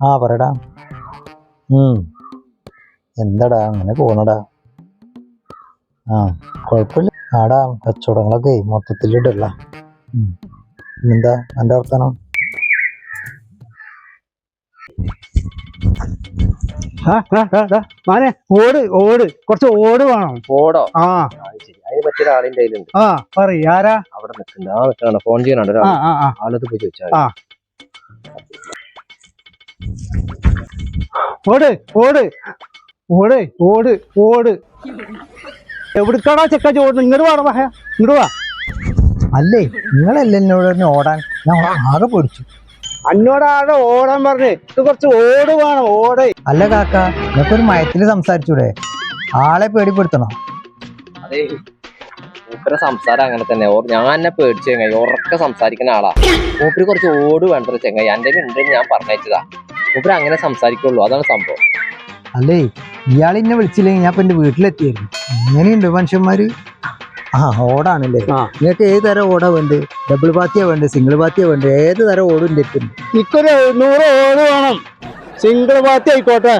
ആ പറയടാ. എന്താടാ അങ്ങനെ പോണടാ? ആ കുഴപ്പമില്ല. ആടാ കച്ചവടങ്ങളൊക്കെ മൊത്തത്തിലിടല്ല. പിന്നെന്താ എൻ്റെ വർത്താനം? മാനെ ഓട് ഓട് കുറച്ച് ഓട് വേണം. ഓടോ? ആ അതിന് പറ്റിയ ഒരാളിന്റെ കയ്യിലുണ്ട്. ആ പറയ് ആരാ? അവിടെ നിൽക്കുന്നുണ്ട്, ഫോൺ ചെയ്യണുണ്ട്. ആളത് പോയി ചോദിച്ചാൽ ഓട് ഓട് ഓട് ഓട് ഓട്. എവിടുക്കാടാ ചെക്ക ചോട്? ഇങ്ങോട്ട് വാടാ, ഇങ്ങോട്ട് വാ. അല്ലേ നിങ്ങളല്ലേ എന്നോട് ഓടാൻ? ഞാൻ ആകെ പൊടിച്ചു. അന്നോടാടെ ഓടാൻ പറഞ്ഞേ. ഇത് കുറച്ച് ഓട് വേണം. ഓട്. അല്ല കാക്ക, നിങ്ങൾക്കൊരു മയത്തില് സംസാരിച്ചൂടെ? ആളെ പേടിപ്പെടുത്തണം. അതെ, മൂപ്പരെ സംസാരം അങ്ങനെ തന്നെ. ഞാൻ എന്നെ പേടിച്ചു ചെങ്ങായി, ഉറക്കെ സംസാരിക്കുന്ന ആളാ. മൂപ്പര് കുറച്ച് ഓട് വേണ്ടത് ചെങ്ങായി. എൻ്റെ ഉണ്ടെന്ന് ഞാൻ പറഞ്ഞയച്ചതാ. മൂപ്പര് അങ്ങനെ സംസാരിക്കുള്ളൂ, അതാണ് സംഭവം. അല്ലേ ഇയാൾ എന്നെ വിളിച്ചില്ലെങ്കിൽ ഞാൻ ഇപ്പൊ എന്റെ വീട്ടിലെത്തിയായിരുന്നു. എങ്ങനെയുണ്ട് മനുഷ്യന്മാര്? ആ ഓടാണല്ലേ. നിങ്ങൾക്ക് ഏത് തരം ഓടാ വേണ്ടത്? ഡബിൾ പാത്തിയാ വേണ്ടത്, സിംഗിൾ പാത്തിയാ വേണ്ടത്? ഏത് തരം ഓടും തെറ്റുണ്ട്? എനിക്കൊരു 100 ഓട് വേണം. സിംഗിൾ പാത്തി ആയിക്കോട്ടെ.